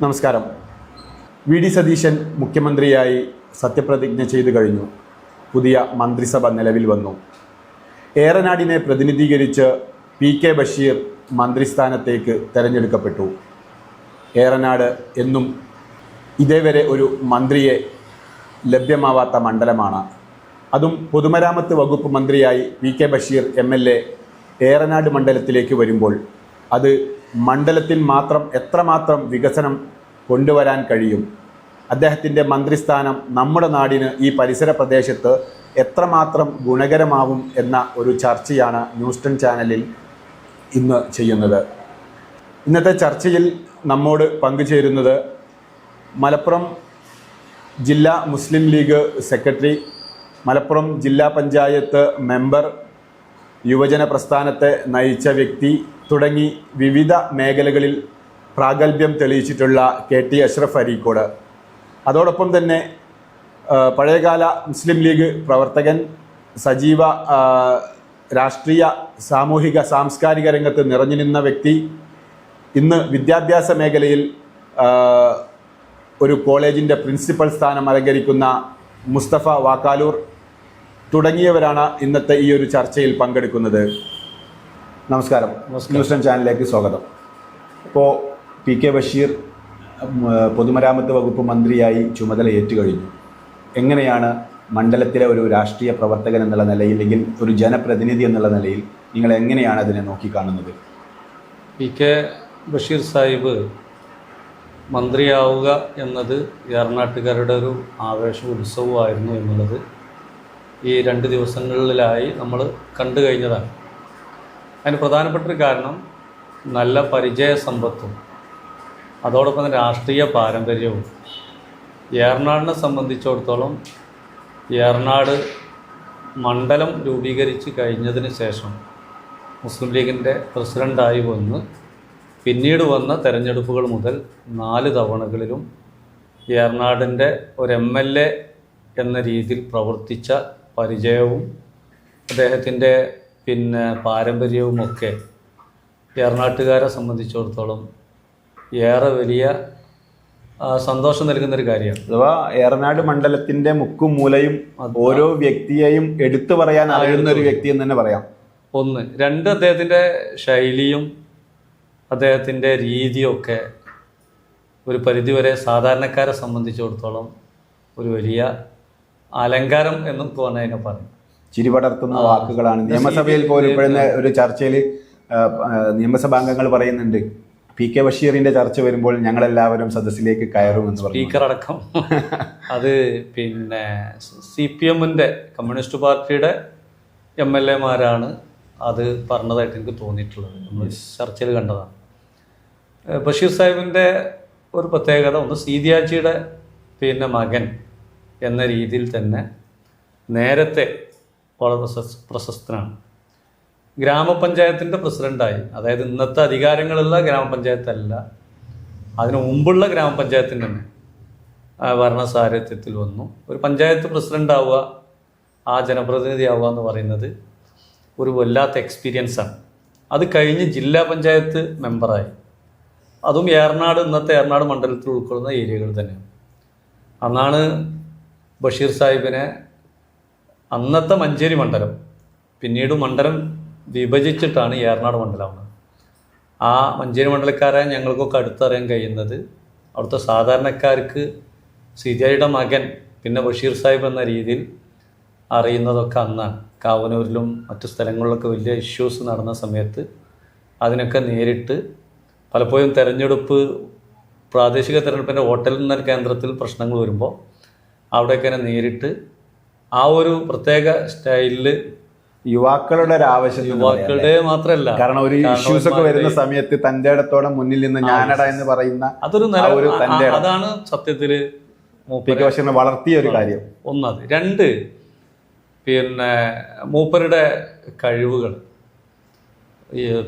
നമസ്കാരം. വി.ഡി. സതീശൻ മുഖ്യമന്ത്രിയായി സത്യപ്രതിജ്ഞ ചെയ്തു കഴിഞ്ഞു. പുതിയ മന്ത്രിസഭ നിലവിൽ വന്നു. ഏറനാടിനെ പ്രതിനിധീകരിച്ച് പി.കെ. ബഷീർ മന്ത്രിസ്ഥാനത്തേക്ക് തെരഞ്ഞെടുക്കപ്പെട്ടു. ഏറനാട് എന്നും ഇതേവരെ ഒരു മന്ത്രിയെ ലഭ്യമാവാത്ത മണ്ഡലമാണ്. അതും പൊതുമരാമത്ത് വകുപ്പ് മന്ത്രിയായി പി.കെ. ബഷീർ എം.എൽ.എ. ഏറനാട് മണ്ഡലത്തിലേക്ക് വരുമ്പോൾ അത് മണ്ഡലത്തിൽ മാത്രം എത്രമാത്രം വികസനം കൊണ്ടുവരാൻ കഴിയും, അദ്ദേഹത്തിൻ്റെ മന്ത്രിസ്ഥാനം നമ്മുടെ നാടിന് ഈ പരിസര പ്രദേശത്ത് എത്രമാത്രം ഗുണകരമാവും എന്ന ഒരു ചർച്ചയാണ് ന്യൂസ് 10 ചാനലിൽ ഇന്ന് ചെയ്യുന്നത്. ഇന്നത്തെ ചർച്ചയിൽ നമ്മോട് പങ്കുചേരുന്നത് മലപ്പുറം ജില്ലാ മുസ്ലിം ലീഗ് സെക്രട്ടറി, മലപ്പുറം ജില്ലാ പഞ്ചായത്ത് മെമ്പർ, യുവജന പ്രസ്ഥാനത്തെ നയിച്ച വ്യക്തി തുടങ്ങി വിവിധ മേഖലകളിൽ പ്രാഗൽഭ്യം തെളിയിച്ചിട്ടുള്ള കെ.ടി. അഷ്റഫ് അരീക്കോട്. അതോടൊപ്പം തന്നെ പഴയകാല മുസ്ലിം ലീഗ് പ്രവർത്തകൻ, സജീവ രാഷ്ട്രീയ സാമൂഹിക സാംസ്കാരിക രംഗത്ത് നിറഞ്ഞു നിന്ന വ്യക്തി, ഇന്ന് വിദ്യാഭ്യാസ മേഖലയിൽ ഒരു കോളേജിൻ്റെ പ്രിൻസിപ്പൽ സ്ഥാനം അലങ്കരിക്കുന്ന മുസ്തഫ വാക്കാലൂർ തുടങ്ങിയവരാണ് ഇന്നത്തെ ഈ ഒരു ചർച്ചയിൽ പങ്കെടുക്കുന്നത്. നമസ്കാരം. ന്യൂസ് 10 ചാനലിലേക്ക് സ്വാഗതം. ഇപ്പോൾ പി.കെ. ബഷീർ പൊതുമരാമത്ത് വകുപ്പ് മന്ത്രിയായി ചുമതല ഏറ്റുകഴിഞ്ഞു. എങ്ങനെയാണ് മണ്ഡലത്തിലെ ഒരു രാഷ്ട്രീയ പ്രവർത്തകൻ എന്നുള്ള നിലയിൽ, അല്ലെങ്കിൽ ഒരു ജനപ്രതിനിധി എന്നുള്ള നിലയിൽ നിങ്ങൾ എങ്ങനെയാണ് അതിനെ നോക്കിക്കാണുന്നത്? പി.കെ. ബഷീർ സാഹിബ് മന്ത്രിയാവുക എന്നത് ഏറനാട്ടുകാരുടെ ഒരു ആവേശ ഉത്സവമായിരുന്നു എന്നുള്ളത് ഈ 2 ദിവസങ്ങളിലായി നമ്മൾ കണ്ടു കഴിഞ്ഞതാണ്. അതിന് പ്രധാനപ്പെട്ടൊരു കാരണം നല്ല പരിചയ സമ്പത്തും അതോടൊപ്പം തന്നെ രാഷ്ട്രീയ പാരമ്പര്യവും. ഏറനാടിനെ സംബന്ധിച്ചിടത്തോളം ഏറനാട് മണ്ഡലം രൂപീകരിച്ച് കഴിഞ്ഞതിന് ശേഷം മുസ്ലിം ലീഗിൻ്റെ പ്രസിഡൻ്റായി വന്ന് പിന്നീട് വന്ന തെരഞ്ഞെടുപ്പുകൾ മുതൽ 4 തവണകളിലും ഏറനാടിൻ്റെ ഒരു എം.എൽ.എ. എന്ന രീതിയിൽ പ്രവർത്തിച്ച പരിചയവും അദ്ദേഹത്തിൻ്റെ പാരമ്പര്യവുമൊക്കെ ഏറനാട്ടുകാരെ സംബന്ധിച്ചിടത്തോളം ഏറെ വലിയ സന്തോഷം നൽകുന്നൊരു കാര്യമാണ്. അഥവാ ഏറനാട് മണ്ഡലത്തിൻ്റെ മുക്കും മൂലയും ഓരോ വ്യക്തിയെയും എടുത്തു പറയാൻ അറിയുന്ന ഒരു വ്യക്തി എന്ന് തന്നെ പറയാം. 1. 2, അദ്ദേഹത്തിൻ്റെ ശൈലിയും അദ്ദേഹത്തിൻ്റെ രീതിയൊക്കെ ഒരു പരിധിവരെ സാധാരണക്കാരെ സംബന്ധിച്ചിടത്തോളം ഒരു വലിയ അലങ്കാരം എന്നും തോന്നുന്നതിനെ പറയും. ചിരി പടർത്തുന്ന വാക്കുകളാണ്. നിയമസഭയിൽ പോലും ഇപ്പോഴത്തെ ഒരു ചർച്ചയിൽ നിയമസഭാംഗങ്ങൾ പറയുന്നുണ്ട്, പി.കെ. ബഷീറിന്റെ ചർച്ച വരുമ്പോൾ ഞങ്ങളെല്ലാവരും സദസ്സിലേക്ക് കയറുമെന്ന് പറഞ്ഞു. സ്പീക്കർ അടക്കം അത് CPM-ന്റെ കമ്മ്യൂണിസ്റ്റ് പാർട്ടിയുടെ MLA-മാരാണ് അത് പറഞ്ഞതായിട്ട് എനിക്ക് തോന്നിയിട്ടുള്ളത്. നമ്മൾ ചർച്ചയിൽ കണ്ടതാണ്. ബഷീർ സാഹിബിൻ്റെ ഒരു പ്രത്യേകത, ഒന്ന് സീതിയാച്ചിയുടെ മകൻ എന്ന രീതിയിൽ തന്നെ നേരത്തെ വളരെ പ്രശസ്തനാണ്. ഗ്രാമപഞ്ചായത്തിൻ്റെ പ്രസിഡൻ്റായി, അതായത് ഇന്നത്തെ അധികാരങ്ങളുള്ള ഗ്രാമപഞ്ചായത്തല്ല, അതിനു മുമ്പുള്ള ഗ്രാമപഞ്ചായത്തിൻ്റെ തന്നെ ഭരണസാരഥ്യത്തിൽ വന്നു. ഒരു പഞ്ചായത്ത് പ്രസിഡൻ്റ് ആവുക, ആ ജനപ്രതിനിധി ആവുക എന്ന് പറയുന്നത് ഒരു വല്ലാത്ത എക്സ്പീരിയൻസാണ്. അത് കഴിഞ്ഞ് ജില്ലാ പഞ്ചായത്ത് മെമ്പറായി, അതും ഏറനാട്, ഇന്നത്തെ ഏറനാട് മണ്ഡലത്തിൽ ഉൾക്കൊള്ളുന്ന ഏരിയകൾ തന്നെയാണ്. അന്നാണ് ബഷീർ സാഹിബിനെ അന്നത്തെ മഞ്ചേരി മണ്ഡലം, പിന്നീട് മണ്ഡലം വിഭജിച്ചിട്ടാണ് ഏറനാട് മണ്ഡലമാവുന്നത്. ആ മഞ്ചേരി മണ്ഡലക്കാരെ ഞങ്ങൾക്കൊക്കെ അടുത്തറിയാൻ കഴിയുന്നത് അവിടുത്തെ സാധാരണക്കാർക്ക് സീതിയായിയുടെ മകൻ പിന്നെ ബഷീർ സാഹിബ് എന്ന രീതിയിൽ അറിയുന്നതൊക്കെ അന്നാണ്. കാവനൂരിലും മറ്റു സ്ഥലങ്ങളിലൊക്കെ വലിയ ഇഷ്യൂസ് നടന്ന സമയത്ത് അതിനൊക്കെ നേരിട്ട് പലപ്പോഴും പ്രാദേശിക തെരഞ്ഞെടുപ്പിൻ്റെ വോട്ടെണ്ണൽ കേന്ദ്രത്തിൽ പ്രശ്നങ്ങൾ വരുമ്പോൾ അവിടെയൊക്കെ നേരിട്ട് ആ ഒരു പ്രത്യേക സ്റ്റൈലിൽ യുവാക്കളുടെ ഒരു ആവശ്യം, യുവാക്കളുടെ മാത്രമല്ല, കാരണം ഒരു ഇഷ്യൂസ് ഒക്കെ വരുന്ന സമയത്ത് തന്റെ ഇടത്തോടെ മുന്നിൽ നിന്ന് ഞാനട എന്ന് പറയുന്ന അതൊരു അതാണ് സത്യത്തില് ബഷീറിനെ വളർത്തിയ ഒരു കാര്യം. ഒന്നത്. 2, മൂപ്പരുടെ കഴിവുകൾ.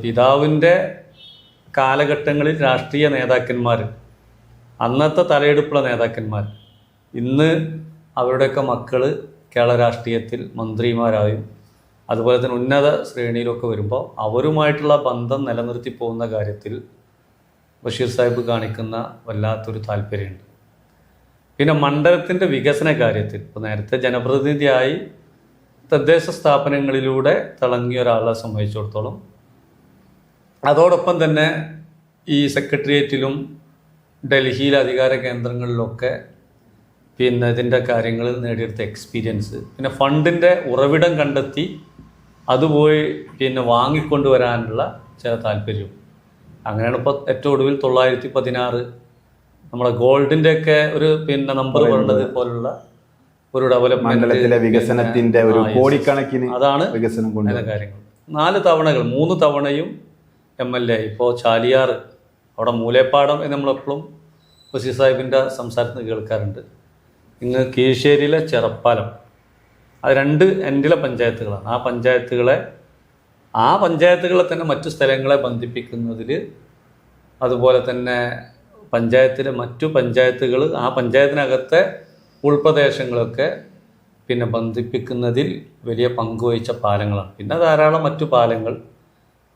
പിതാവിൻ്റെ കാലഘട്ടങ്ങളിൽ രാഷ്ട്രീയ നേതാക്കന്മാർ, അന്നത്തെ തലയെടുപ്പുള്ള നേതാക്കന്മാർ, ഇന്ന് അവരുടെയൊക്കെ മക്കൾ കേരള രാഷ്ട്രീയത്തിൽ മന്ത്രിമാരായും അതുപോലെ തന്നെ ഉന്നത ശ്രേണിയിലൊക്കെ വരുമ്പോൾ അവരുമായിട്ടുള്ള ബന്ധം നിലനിർത്തി പോകുന്ന കാര്യത്തിൽ ബഷീർ സാഹിബ് കാണിക്കുന്ന വല്ലാത്തൊരു താല്പര്യമുണ്ട്. പിന്നെ മണ്ഡലത്തിൻ്റെ വികസന കാര്യത്തിൽ ഇപ്പോൾ നേരത്തെ ജനപ്രതിനിധിയായി തദ്ദേശ സ്ഥാപനങ്ങളിലൂടെ തിളങ്ങിയ ഒരാളെ സംബന്ധിച്ചിടത്തോളം അതോടൊപ്പം തന്നെ ഈ സെക്രട്ടേറിയറ്റിലും ഡൽഹിയിലെ അധികാര കേന്ദ്രങ്ങളിലൊക്കെ പിന്നെ ഇതിൻ്റെ കാര്യങ്ങളിൽ നേടിയെടുത്ത എക്സ്പീരിയൻസ്, പിന്നെ ഫണ്ടിൻ്റെ ഉറവിടം കണ്ടെത്തി അതുപോയി പിന്നെ വാങ്ങിക്കൊണ്ടുവരാനുള്ള ചില താല്പര്യവും. അങ്ങനെയാണ് ഇപ്പോൾ ഏറ്റവും ഒടുവിൽ 916 നമ്മുടെ ഗോൾഡിൻ്റെയൊക്കെ ഒരു പിന്നെ നമ്പർ പറയുന്നത് പോലുള്ള ഒരു ഡെവലപ്മെന്റ് വികസനത്തിന്റെ ഒരു കോടിക്കണക്കിന് അതാണ് വികസനം അതിൻ്റെ കാര്യങ്ങൾ. 4 തവണകൾ 3 തവണയും MLA. ഇപ്പോൾ ചാലിയാർ അവിടെ മൂലേപ്പാടം എന്ന് നമ്മളെപ്പോഴും ബഷീർ സാഹിബിൻ്റെ സംസാരത്തിന് കേൾക്കാറുണ്ട്. ഇന്ന് കീഴ്ശ്ശേരിയിലെ ചെറപ്പാലം, അത് 2 എൻഡിലെ പഞ്ചായത്തുകളാണ്. ആ പഞ്ചായത്തുകളെ തന്നെ മറ്റു സ്ഥലങ്ങളെ ബന്ധിപ്പിക്കുന്നതിൽ, അതുപോലെ തന്നെ പഞ്ചായത്തിലെ മറ്റു പഞ്ചായത്തുകൾ ആ പഞ്ചായത്തിനകത്തെ ഉൾപ്രദേശങ്ങളൊക്കെ പിന്നെ ബന്ധിപ്പിക്കുന്നതിൽ വലിയ പങ്കുവഹിച്ച പാലങ്ങളാണ്. പിന്നെ ധാരാളം മറ്റു പാലങ്ങൾ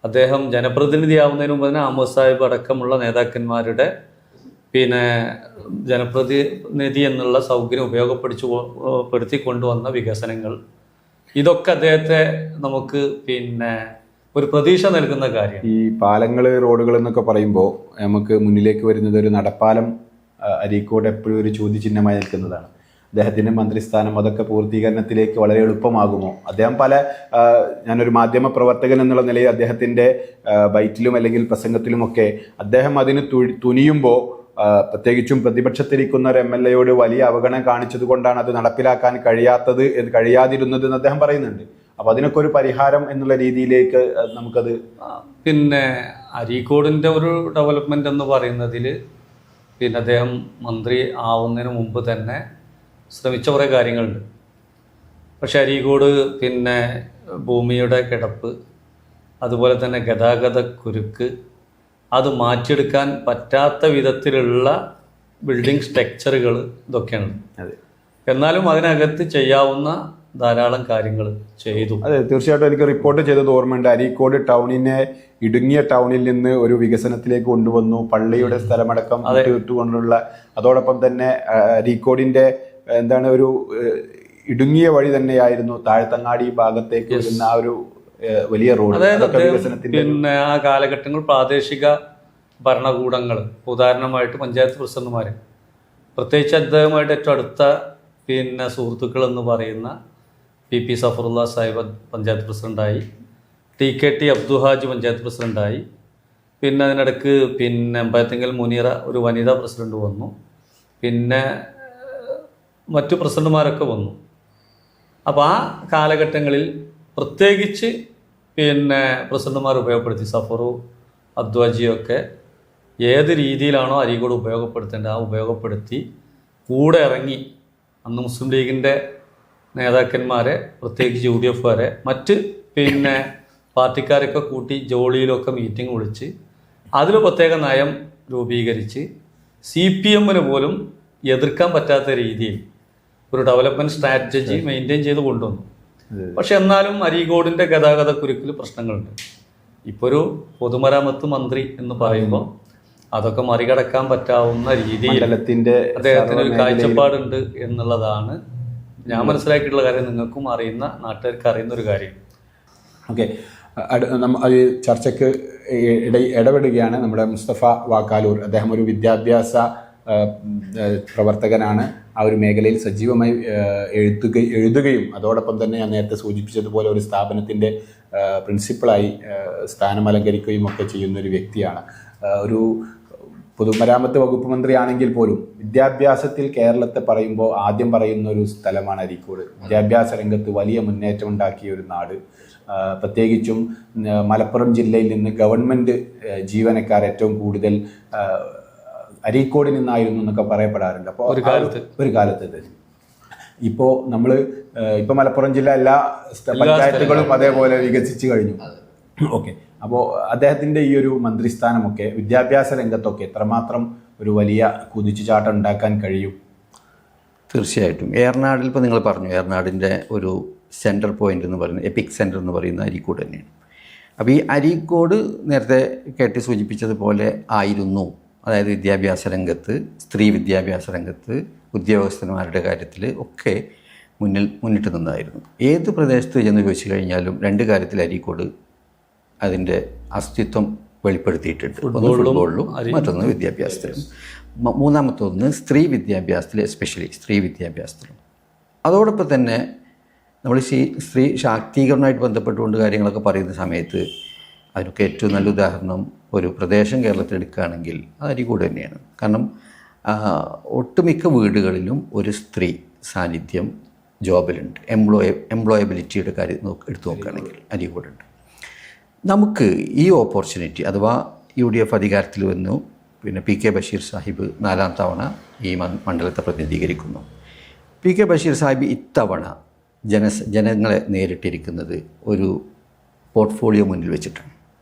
അദ്ദേഹം ജനപ്രതിനിധിയാവുന്നതിന് മുമ്പ് തന്നെ അഹമ്മദ് സാഹിബ് അടക്കമുള്ള നേതാക്കന്മാരുടെ പിന്നെ ജനപ്രതിനിധി എന്നുള്ള സൗകര്യം ഉപയോഗപ്പെടുത്തി കൊണ്ടുവന്ന വികസനങ്ങൾ, ഇതൊക്കെ അദ്ദേഹത്തെ നമുക്ക് പിന്നെ ഒരു പ്രതീക്ഷ നൽകുന്ന കാര്യം. ഈ പാലങ്ങൾ, റോഡുകൾ എന്നൊക്കെ പറയുമ്പോൾ നമുക്ക് മുന്നിലേക്ക് വരുന്നത് ഒരു നടപ്പാലം അരീക്കോട് എപ്പോഴും ഒരു ചോദ്യചിഹ്നമായി നിൽക്കുന്നതാണ്. അദ്ദേഹത്തിൻ്റെ മന്ത്രിസ്ഥാനം അതൊക്കെ പൂർത്തീകരണത്തിലേക്ക് വളരെ എളുപ്പമാകുമോ? അദ്ദേഹം ഞാനൊരു മാധ്യമ പ്രവർത്തകൻ എന്നുള്ള നിലയിൽ അദ്ദേഹത്തിൻ്റെ ബൈറ്റിലും അല്ലെങ്കിൽ പ്രസംഗത്തിലുമൊക്കെ അദ്ദേഹം അതിന് തുനിയുമ്പോൾ പ്രത്യേകിച്ചും പ്രതിപക്ഷത്തിരിക്കുന്ന ഒരു MLA വലിയ അവഗണന കാണിച്ചത് കൊണ്ടാണ് അത് നടപ്പിലാക്കാൻ കഴിയാതിരുന്നത് എന്ന് അദ്ദേഹം പറയുന്നുണ്ട്. അപ്പോൾ അതിനൊക്കെ ഒരു പരിഹാരം എന്നുള്ള രീതിയിലേക്ക് നമുക്കത് പിന്നെ അരീക്കോടിൻ്റെ ഒരു ഡെവലപ്മെൻ്റ് എന്ന് പറയുന്നതിൽ പിന്നെ അദ്ദേഹം മന്ത്രി ആവുന്നതിന് മുമ്പ് തന്നെ ശ്രമിച്ച കുറേ കാര്യങ്ങളുണ്ട്. പക്ഷെ അരീക്കോട് പിന്നെ ഭൂമിയുടെ കിടപ്പ്, അതുപോലെ തന്നെ ഗതാഗത കുരുക്ക്, അത് മാറ്റിയെടുക്കാൻ പറ്റാത്ത വിധത്തിലുള്ള ബിൽഡിംഗ് സ്ട്രക്ചറുകൾ ഇതൊക്കെയാണ്. എന്നാലും അതിനകത്ത് ചെയ്യാവുന്ന ധാരാളം കാര്യങ്ങൾ ചെയ്തു. അതെ, തീർച്ചയായിട്ടും എനിക്ക് റിപ്പോർട്ട് ചെയ്തത് ഓർമ്മയുണ്ട്. അരീക്കോട് ടൗണിനെ ഇടുങ്ങിയ ടൗണിൽ നിന്ന് ഒരു വികസനത്തിലേക്ക് കൊണ്ടുവന്നു, പള്ളിയുടെ സ്ഥലമടക്കം ഇട്ടുകൊണ്ടുള്ള, അതോടൊപ്പം തന്നെ അരീക്കോടിന്റെ ഒരു ഇടുങ്ങിയ വഴി തന്നെയായിരുന്നു താഴ്ത്തങ്ങാടി ഭാഗത്തേക്ക് വരുന്ന ആ ഒരു വലിയ റോഡ്. പിന്നെ ആ കാലഘട്ടങ്ങൾ പ്രാദേശിക ഭരണകൂടങ്ങൾ, ഉദാഹരണമായിട്ട് പഞ്ചായത്ത് പ്രസിഡന്റുമാർ, പ്രത്യേകിച്ച് അദ്ദേഹമായിട്ട് ഏറ്റവും അടുത്ത പിന്നെ സുഹൃത്തുക്കൾ എന്ന് പറയുന്ന PP സഫറുള്ള സാഹിബ് പഞ്ചായത്ത് പ്രസിഡൻ്റായി, TKT അബ്ദു ഹാജി പഞ്ചായത്ത് പ്രസിഡൻ്റായി, പിന്നെ അതിനിടയ്ക്ക് പിന്നെ അമ്പലത്തിങ്കൽ മുനീറ ഒരു വനിതാ പ്രസിഡന്റ് വന്നു, പിന്നെ മറ്റു പ്രസിഡന്റുമാരൊക്കെ വന്നു. അപ്പോൾ ആ കാലഘട്ടങ്ങളിൽ പ്രത്യേകിച്ച് പിന്നെ പ്രസിഡന്റുമാർ ഉപയോഗപ്പെടുത്തി, സഫറു അദ്വാജിയൊക്കെ ഏത് രീതിയിലാണോ അരീക്കോട് ഉപയോഗപ്പെടുത്തേണ്ടത് ആ ഉപയോഗപ്പെടുത്തി കൂടെ ഇറങ്ങി അന്ന് മുസ്ലിം ലീഗിൻ്റെ നേതാക്കന്മാരെ, പ്രത്യേകിച്ച് UDF-കാരെ, മറ്റ് പിന്നെ പാർട്ടിക്കാരൊക്കെ കൂട്ടി ജോളിയിലൊക്കെ മീറ്റിംഗ് വിളിച്ച് അതിൽ പ്രത്യേക നയം രൂപീകരിച്ച് CPM-ന് പോലും എതിർക്കാൻ പറ്റാത്ത രീതിയിൽ ഒരു ഡെവലപ്മെൻറ്റ് സ്ട്രാറ്റജി മെയിൻറ്റെയിൻ ചെയ്ത് കൊണ്ടുവന്നു. പക്ഷെ എന്നാലും അരീക്കോടിൻ്റെ ഗതാഗത കുരുക്കിൽ പ്രശ്നങ്ങളുണ്ട്. ഇപ്പോൾ ഒരു പൊതുമരാമത്ത് മന്ത്രി എന്ന് പറയുമ്പോൾ അതൊക്കെ മറികടക്കാൻ പറ്റാവുന്ന രീതിയിൽ അദ്ദേഹത്തിന് ഒരു കാഴ്ചപ്പാടുണ്ട് എന്നുള്ളതാണ് ഞാൻ മനസ്സിലാക്കിയിട്ടുള്ള കാര്യം. നിങ്ങൾക്കും അറിയുന്ന, നാട്ടുകാർക്ക് അറിയുന്ന ഒരു കാര്യം. ഓക്കെ, ചർച്ചയ്ക്ക് ഇടപെടുകയാണ് നമ്മുടെ മുസ്തഫ വാക്കാലൂർ. അദ്ദേഹം ഒരു വിദ്യാഭ്യാസ പ്രവർത്തകനാണ്. ആ ഒരു മേഖലയിൽ സജീവമായി എഴുതുകയും അതോടൊപ്പം തന്നെ ഞാൻ നേരത്തെ സൂചിപ്പിച്ചതുപോലെ ഒരു സ്ഥാപനത്തിൻ്റെ പ്രിൻസിപ്പളായി സ്ഥാനം അലങ്കരിക്കുകയും ഒക്കെ ചെയ്യുന്ന ഒരു വ്യക്തിയാണ്. ഒരു പൊതുമരാമത്ത് വകുപ്പ് മന്ത്രിയാണെങ്കിൽ പോലും വിദ്യാഭ്യാസത്തിൽ കേരളത്തെ പറയുമ്പോൾ ആദ്യം പറയുന്ന ഒരു സ്ഥലമാണ് അരീക്കോട്. വിദ്യാഭ്യാസ രംഗത്ത് വലിയ മുന്നേറ്റം ഉണ്ടാക്കിയ ഒരു നാട്. പ്രത്യേകിച്ചും മലപ്പുറം ജില്ലയിൽ നിന്ന് ഗവൺമെൻറ് ജീവനക്കാർ ഏറ്റവും കൂടുതൽ അരീക്കോടിൽ നിന്നായിരുന്നു എന്നൊക്കെ പറയപ്പെടാറുണ്ട്. അപ്പോൾ ഒരു കാലത്ത് ഇപ്പോൾ ഇപ്പോൾ മലപ്പുറം ജില്ല എല്ലാ പഞ്ചായത്തുകളും അതേപോലെ വികസിച്ച് കഴിഞ്ഞു. ഓക്കെ, അപ്പോൾ അദ്ദേഹത്തിൻ്റെ ഈ ഒരു മന്ത്രിസ്ഥാനമൊക്കെ വിദ്യാഭ്യാസ രംഗത്തൊക്കെ എത്രമാത്രം ഒരു വലിയ കുതിച്ചുചാട്ടം ഉണ്ടാക്കാൻ കഴിയും? തീർച്ചയായിട്ടും. ഏറനാടിൽ ഇപ്പോൾ നിങ്ങൾ പറഞ്ഞു, ഏറനാടിൻ്റെ ഒരു സെൻറ്റർ പോയിൻ്റ് എന്ന് പറയുന്നത്, എപ്പിക് സെൻറ്റർ എന്ന് പറയുന്ന അരീക്കോട് തന്നെയാണ്. അപ്പോൾ ഈ അരീക്കോട് നേരത്തെ കേട്ടി സൂചിപ്പിച്ചതുപോലെ ആയിരുന്നു. അതായത് വിദ്യാഭ്യാസ രംഗത്ത്, സ്ത്രീ വിദ്യാഭ്യാസ രംഗത്ത്, ഉദ്യോഗസ്ഥന്മാരുടെ കാര്യത്തിൽ ഒക്കെ മുന്നിട്ട് നിന്നായിരുന്നു. ഏത് പ്രദേശത്ത് ചെന്ന് ചോദിച്ചു കഴിഞ്ഞാലും രണ്ട് കാര്യത്തിൽ അരീക്കോട് അതിൻ്റെ അസ്തിത്വം വെളിപ്പെടുത്തിയിട്ടുണ്ട്. ഒന്ന് ഫുട്ബോളിലും മറ്റൊന്ന് വിദ്യാഭ്യാസത്തിലും. മൂന്നാമത്തൊന്ന് സ്ത്രീ വിദ്യാഭ്യാസത്തിൽ, എസ്പെഷ്യലി സ്ത്രീ വിദ്യാഭ്യാസത്തിലും. അതോടൊപ്പം തന്നെ നമ്മൾ സ്ത്രീ ശാക്തീകരണമായിട്ട് ബന്ധപ്പെട്ടുകൊണ്ട് കാര്യങ്ങളൊക്കെ പറയുന്ന സമയത്ത് അതിനൊക്കെ ഏറ്റവും നല്ല ഉദാഹരണം ഒരു പ്രദേശം കേരളത്തിൽ എടുക്കുകയാണെങ്കിൽ അത് അരീക്കോട് തന്നെയാണ്. കാരണം ഒട്ടുമിക്ക വീടുകളിലും ഒരു സ്ത്രീ സാന്നിധ്യം ജോബിലുണ്ട്. എംപ്ലോയബിലിറ്റിയുടെ കാര്യം എടുത്തു നോക്കുകയാണെങ്കിൽ അരീക്കോടുണ്ട്. നമുക്ക് ഈ ഓപ്പർച്യൂണിറ്റി, അഥവാ UDF അധികാരത്തിൽ വന്നു, പിന്നെ PK ബഷീർ സാഹിബ് 4ാം തവണ ഈ മണ്ഡലത്തെ പ്രതിനിധീകരിക്കുന്നു. PK ബഷീർ സാഹിബ് ഇത്തവണ ജനങ്ങളെ നേരിട്ടിരിക്കുന്നത് ഒരു പോർട്ട്ഫോളിയോ മുന്നിൽ വെച്ചിട്ടാണ്,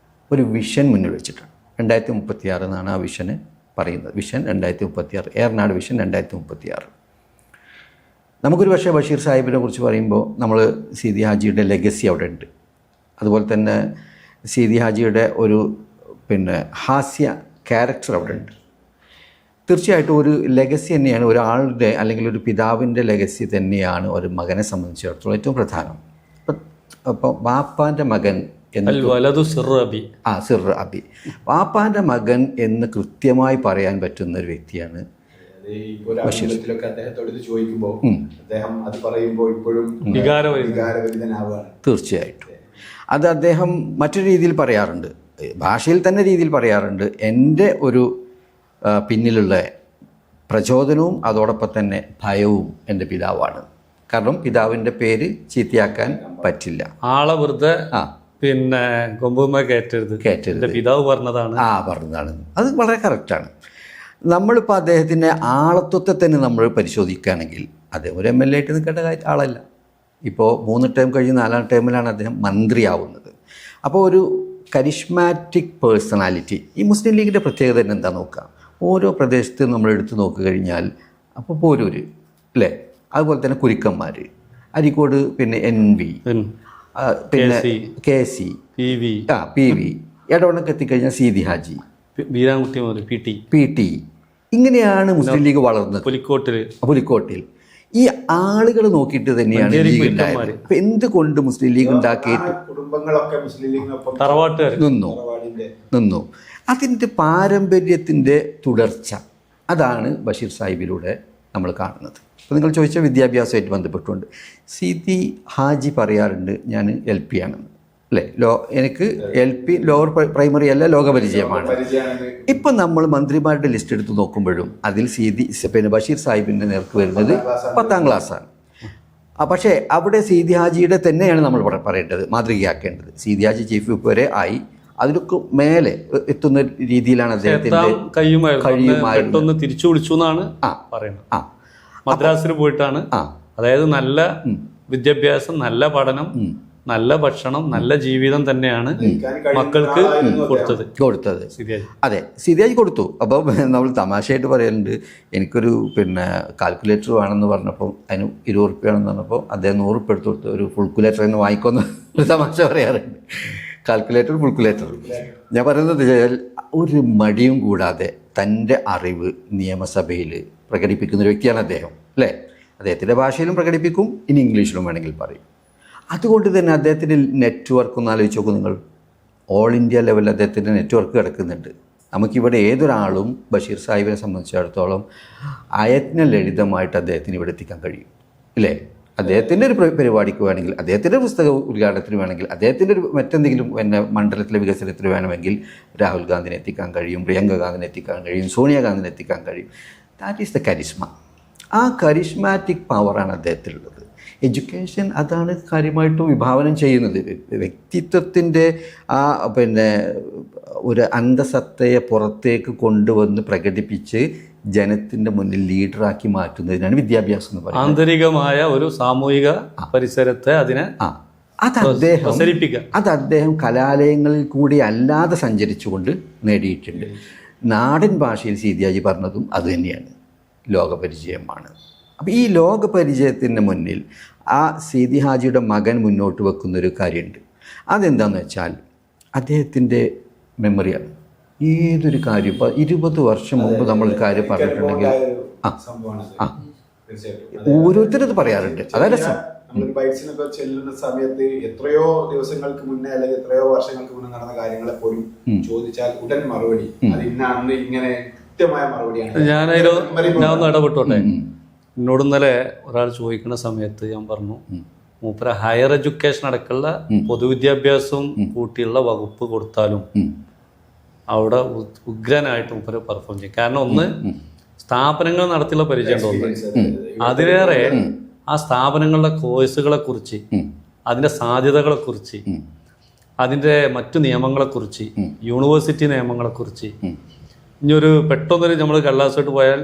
ഒരു വിഷൻ മുന്നിൽ വെച്ചിട്ടാണ്. 2036 എന്നാണ് ആ വിഷന് പറയുന്നത്. Vision 2036, Eranad vision 2036. നമുക്കൊരു പക്ഷേ ബഷീർ സാഹിബിനെ കുറിച്ച് പറയുമ്പോൾ നമ്മൾ സീതി ഹാജിയുടെ ലെഗസി അവിടെ ഉണ്ട്. അതുപോലെ തന്നെ സീതി ഹാജിയുടെ ഒരു ഹാസ്യ ക്യാരക്ടർ അവിടെ ഉണ്ട്. തീർച്ചയായിട്ടും ഒരു ലെഗസി തന്നെയാണ്, ഒരാളുടെ അല്ലെങ്കിൽ ഒരു പിതാവിൻ്റെ ലെഗസി തന്നെയാണ് ഒരു മകനെ സംബന്ധിച്ചിടത്തോളം ഏറ്റവും പ്രധാനം. അപ്പോൾ ബാപ്പാൻ്റെ മകൻ സിർ അബി, ബാപ്പാൻ്റെ മകൻ എന്ന് കൃത്യമായി പറയാൻ പറ്റുന്ന ഒരു വ്യക്തിയാണ് തീർച്ചയായിട്ടും. അത് അദ്ദേഹം മറ്റൊരു രീതിയിൽ പറയാറുണ്ട്, ഭാഷയിൽ തന്നെ രീതിയിൽ പറയാറുണ്ട്. എൻ്റെ ഒരു പിന്നിലുള്ള പ്രചോദനവും അതോടൊപ്പം തന്നെ ഭയവും എൻ്റെ പിതാവാണ്. കാരണം പിതാവിൻ്റെ പേര് ചീത്തയാക്കാൻ പറ്റില്ല. ആളെ വെറുതെ കൊമ്പുമ കയറ്റരുത്, പിതാവ് പറഞ്ഞതാണ് അത് വളരെ കറക്റ്റാണ്. നമ്മളിപ്പോൾ അദ്ദേഹത്തിൻ്റെ ആളത്വത്തെ തന്നെ നമ്മൾ പരിശോധിക്കുകയാണെങ്കിൽ അദ്ദേഹം ഒരു MLA ആയിട്ട് നിൽക്കേണ്ട ആളല്ല. ഇപ്പോൾ 3 ടേം കഴിഞ്ഞ് 4ാം ടേമിലാണ് അദ്ദേഹം മന്ത്രിയാവുന്നത്. അപ്പോൾ ഒരു കരിഷ്മാറ്റിക് പേഴ്സണാലിറ്റി. ഈ മുസ്ലിം ലീഗിൻ്റെ പ്രത്യേകത തന്നെ എന്താ നോക്കുക, ഓരോ പ്രദേശത്ത് നമ്മൾ എടുത്ത് നോക്കിക്കഴിഞ്ഞാൽ അപ്പോൾ പോരൂര് അല്ലേ, അതുപോലെ തന്നെ കുരിക്കന്മാർ, അരീക്കോട്, പിന്നെ NV, പിന്നെ KC, PV, ഇടവണ്ണക്ക് എത്തിക്കഴിഞ്ഞാൽ സീതി ഹാജി, PT. ഇങ്ങനെയാണ് മുസ്ലിം ലീഗ് വളർന്നത്. പുലിക്കോട്ടിൽ ഈ ആളുകൾ നോക്കിയിട്ട് തന്നെയാണ് ലീഗ് ഉണ്ടായത്. അപ്പൊ എന്തുകൊണ്ട് മുസ്ലിം ലീഗ് ഉണ്ടാക്കിയിട്ട് നിന്നു അതിൻ്റെ പാരമ്പര്യത്തിൻ്റെ തുടർച്ച, അതാണ് ബഷീർ സാഹിബിലൂടെ നമ്മൾ കാണുന്നത്. അപ്പോൾ നിങ്ങൾ ചോദിച്ച വിദ്യാഭ്യാസമായിട്ട് ബന്ധപ്പെട്ടുകൊണ്ട് സീതി ഹാജി പറയാറുണ്ട്, ഞാൻ LP ആണെന്ന് അല്ലേ. എനിക്ക് LP ലോവർ പ്രൈമറി അല്ല, ലോകപരിചയമാണ്. ഇപ്പം നമ്മൾ മന്ത്രിമാരുടെ ലിസ്റ്റ് എടുത്ത് നോക്കുമ്പോഴും അതിൽ ബഷീർ സാഹിബിൻ്റെ നേർക്ക് വരുന്നത് 10ാം ക്ലാസ്സാണ്. പക്ഷേ അവിടെ സീതി ഹാജിയുടെ തന്നെയാണ് നമ്മൾ പറയേണ്ടത്, മാതൃകയാക്കേണ്ടത്. സീതി ഹാജി ചീഫ് വിപ്പ് വരെ ആയി, അതിലൊക്കെ മേലെ എത്തുന്ന രീതിയിലാണ് അദ്ദേഹത്തിൻ്റെ കഴിയുമായിരുന്നു. തിരിച്ചു വിളിച്ചു എന്നാണ് പറയുന്നത്. മദ്രാസിൽ പോയിട്ടാണ്, അതായത് നല്ല വിദ്യാഭ്യാസം, നല്ല പഠനം, നല്ല ഭക്ഷണം, നല്ല ജീവിതം തന്നെയാണ് മക്കൾക്ക് കൊടുത്തത്. അതെ, സീതിയാജി കൊടുത്തു. അപ്പോൾ നമ്മൾ തമാശയായിട്ട് പറയലുണ്ട്, എനിക്കൊരു കാൽക്കുലേറ്റർ വേണമെന്ന് പറഞ്ഞപ്പോൾ അതിന് 20 ഉറുപ്പ്യ വേണമെന്ന് പറഞ്ഞപ്പോൾ അദ്ദേഹം 100 ഉറുപ്പ്യ എടുത്ത് കൊടുത്ത് ഒരു ഫുൾക്കുലേറ്റർ എന്ന് വാങ്ങിക്കൊന്ന് ഒരു തമാശ പറയാറുണ്ട്. ഫുൾക്കുലേറ്റർ ഞാൻ പറയുന്നത് ഒരു മടിയും കൂടാതെ തൻ്റെ അറിവ് നിയമസഭയിൽ പ്രകടിപ്പിക്കുന്ന ഒരു വ്യക്തിയാണ് അദ്ദേഹം അല്ലേ. അദ്ദേഹത്തിൻ്റെ ഭാഷയിലും പ്രകടിപ്പിക്കും, ഇനി ഇംഗ്ലീഷിലും വേണമെങ്കിൽ പറയും. അതുകൊണ്ട് തന്നെ അദ്ദേഹത്തിൻ്റെ നെറ്റ്വർക്ക് ഒന്ന് ആലോചിച്ച് നോക്കും നിങ്ങൾ. ഓൾ ഇന്ത്യ ലെവലിൽ അദ്ദേഹത്തിൻ്റെ നെറ്റ്വർക്ക് കിടക്കുന്നുണ്ട്. നമുക്കിവിടെ ഏതൊരാളും ബഷീർ സാഹിബിനെ സംബന്ധിച്ചിടത്തോളം ലളിതമായിട്ട് അദ്ദേഹത്തിന് ഇവിടെ എത്തിക്കാൻ കഴിയും ഇല്ലേ. അദ്ദേഹത്തിൻ്റെ ഒരു പരിപാടിക്ക് വേണമെങ്കിൽ, അദ്ദേഹത്തിൻ്റെ പുസ്തക ഉദ്ഘാടനത്തിന് വേണമെങ്കിൽ, അദ്ദേഹത്തിൻ്റെ ഒരു മറ്റെന്തെങ്കിലും മണ്ഡലത്തിലെ വികസനത്തിന് വേണമെങ്കിൽ രാഹുൽ ഗാന്ധിനെ എത്തിക്കാൻ കഴിയും, പ്രിയങ്ക ഗാന്ധിനെ എത്തിക്കാൻ കഴിയും, സോണിയാഗാന്ധിനെ എത്തിക്കാൻ കഴിയും. That is the charisma. ആ കരിസ്മാറ്റിക് പവറാണ് അദ്ദേഹത്തിലുള്ളത്. എഡ്യൂക്കേഷൻ അതാണ് കാര്യമായിട്ടും വിഭാവനം ചെയ്യുന്നത്. വ്യക്തിത്വത്തിൻ്റെ ആ ഒരു അന്തസത്തയെ പുറത്തേക്ക് കൊണ്ടുവന്ന് പ്രകടിപ്പിച്ച് ജനത്തിൻ്റെ മുന്നിൽ ലീഡറാക്കി മാറ്റുന്നതിനാണ് വിദ്യാഭ്യാസം എന്ന് പറയുന്നത്. ആന്തരികമായ ഒരു സാമൂഹിക പരിസരത്തെ അതിനെ അത് അദ്ദേഹം കലാലയങ്ങളിൽ കൂടി അല്ലാതെ സഞ്ചരിച്ചുകൊണ്ട് നേടിയിട്ടുണ്ട്. നാടൻ ഭാഷയിൽ സീതിയാജി പറഞ്ഞതും അതുതന്നെയാണ്, ലോകപരിചയമാണ്. അപ്പോൾ ഈ ലോകപരിചയത്തിൻ്റെ മുന്നിൽ ആ സീതി ഹാജിയുടെ മകൻ മുന്നോട്ട് വെക്കുന്നൊരു കാര്യമുണ്ട്. അതെന്താണെന്ന് വെച്ചാൽ അദ്ദേഹത്തിൻ്റെ മെമ്മറിയാണ്. ഏതൊരു കാര്യം ഇപ്പോൾ 20 വർഷം മുമ്പ് നമ്മളൊരു കാര്യം പറഞ്ഞിട്ടുണ്ടെങ്കിൽ ഓരോരുത്തരത് പറയാറുണ്ട്. അതാ രസം. നമ്മളൊരു ബൈറ്റ്സിനൊക്കെ ചെല്ലുന്ന സമയത്ത് എത്രയോ ദിവസങ്ങൾക്ക് മുന്നേ അല്ലെങ്കിൽ എത്രയോ വർഷങ്ങൾക്ക് മുന്നേ നടന്ന കാര്യങ്ങളെ പോലും ചോദിച്ചാൽ ഉടൻ മറുപടി അത് ഇന്നാണ്, ഇങ്ങനെ കൃത്യമായ മറുപടിയാണ്. ഞാൻ ഒന്ന് ഇടപെട്ടോട്ടെ. എന്നോട് ഇന്നലെ ഒരാൾ ചോദിക്കുന്ന സമയത്ത് ഞാൻ പറഞ്ഞു, മൂപ്പര ഹയർ എഡ്യൂക്കേഷൻ അടക്കമുള്ള പൊതുവിദ്യാഭ്യാസവും കൂട്ടിയുള്ള വകുപ്പ് കൊടുത്താലും അവിടെ ഉഗ്രനായിട്ട് മൂപ്പര് പെർഫോം ചെയ്യും. കാരണം ഒന്ന്, സ്ഥാപനങ്ങൾ നടത്തിയുള്ള പരിചയം ഒന്ന്, അതിലേറെ ആ സ്ഥാപനങ്ങളുടെ കോഴ്സുകളെ കുറിച്ച്, അതിൻ്റെ സാധ്യതകളെക്കുറിച്ച്, അതിൻ്റെ മറ്റു നിയമങ്ങളെക്കുറിച്ച്, യൂണിവേഴ്സിറ്റി നിയമങ്ങളെക്കുറിച്ച്. ഇനിയൊരു പെട്ടെന്നൊരു നമ്മൾ കള്ളാസോട്ട് പോയാൽ